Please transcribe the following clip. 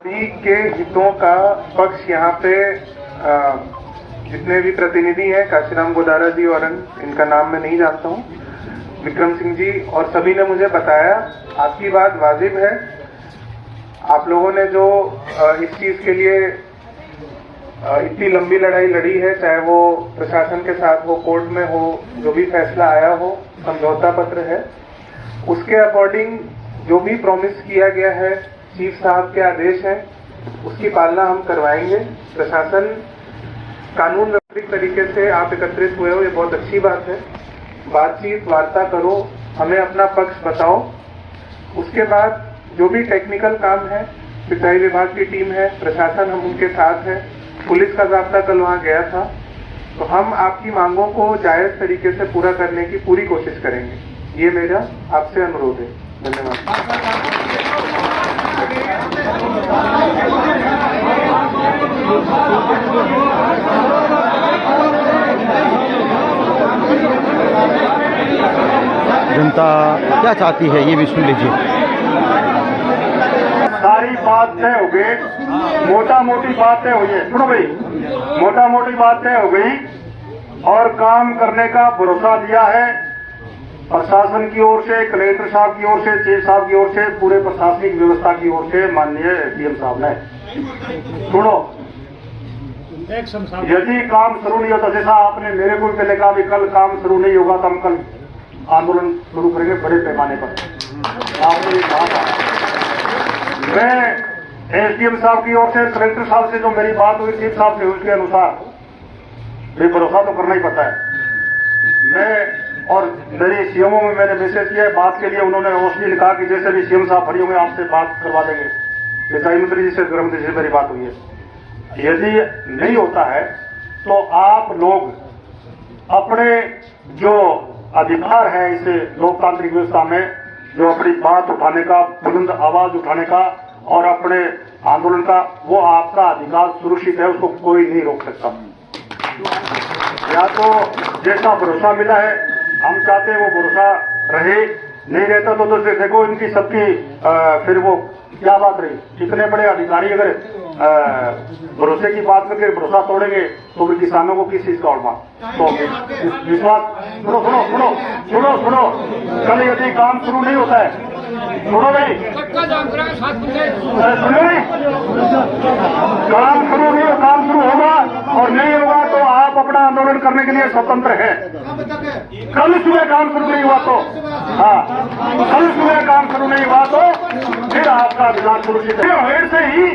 सभी के हितों का पक्ष यहाँ पे जितने भी प्रतिनिधि हैं, काशीराम गोदारा जी और इनका नाम मैं नहीं जानता हूँ, विक्रम सिंह जी और सभी ने मुझे बताया आपकी बात वाजिब है। आप लोगों ने जो इस चीज के लिए इतनी लंबी लड़ाई लड़ी है, चाहे वो प्रशासन के साथ हो, कोर्ट में हो, जो भी फैसला आया हो, समझौता पत्र है, उसके अकॉर्डिंग जो भी प्रॉमिस किया गया है, चीफ साहब के आदेश हैं, उसकी पालना हम करवाएंगे। प्रशासन कानून व्यवहारिक तरीके से आप एकत्रित हुए हो, ये बहुत अच्छी बात है। बातचीत वार्ता करो, हमें अपना पक्ष बताओ। उसके बाद जो भी टेक्निकल काम है, सिंचाई विभाग की टीम है, प्रशासन हम उनके साथ है, पुलिस का जाब्ता कल वहां गया था, तो हम आपकी मांगों को जायज तरीके से पूरा करने की पूरी कोशिश करेंगे। ये मेरा आपसे अनुरोध है। धन्यवाद। जनता क्या चाहती है ये भी सुन लीजिए। सारी बात तय हो गई, मोटा मोटी बात तय हुई है। सुनो भाई, मोटा मोटी बात तय हो गई और काम करने का भरोसा दिया है प्रशासन की ओर से, कलेक्टर साहब की ओर से, चीफ साहब की ओर से, पूरे प्रशासनिक व्यवस्था की ओर से, माननीय डीएम साहब ने। सुनो, यदि काम शुरू नहीं होता, जैसा आपने मेरे को पहले कहा भी कल काम शुरू नहीं होगा तो हम कल आंदोलन शुरू करेंगे बड़े पैमाने पर, आपने ये कहा था। मैं एसडीएम साहब की ओर से, कलेक्टर साहब से जो मेरी बात हुई, चीफ साहब से, उसके अनुसार भरोसा तो करना ही पड़ता है। मैं और मेरी सीएमओ में मैंने मैसेज किया है बात के लिए, उन्होंने रोशनी कहा कि जैसे भी सीएम साहब फ्री होंगे आपसे बात करवा देंगे। सिंचाई मंत्री जी से, गृह मंत्री से मेरी बात हुई है। यदि नहीं होता है तो आप लोग अपने जो अधिकार है इस लोकतांत्रिक व्यवस्था में, जो अपनी बात उठाने का, बुलंद आवाज उठाने का और अपने आंदोलन का, वो आपका अधिकार सुरक्षित है, उसको कोई नहीं रोक सकता। या तो जैसा भरोसा मिला है, हम चाहते हैं वो भरोसा रहे, नहीं रहता तो देखो इनकी सबकी फिर वो क्या बात रही। इतने बड़े अधिकारी अगर भरोसे की बात करके भरोसा तोड़ेंगे तो फिर किसानों को किस चीज का और तो विश्वास। सुनो सुनो सुनो सुनो सुनो, कल यदि काम शुरू नहीं होता है, सुनो भाई, सुनो नहीं, काम शुरू नहीं हो, काम शुरू होगा और नहीं होगा तो आप अपना आंदोलन करने के लिए स्वतंत्र हैं। कल सुबह काम शुरू नहीं हुआ तो, हाँ, कल सुबह काम शुरू नहीं हुआ तो फिर आपका अधिकार सुरक्षित है। से ही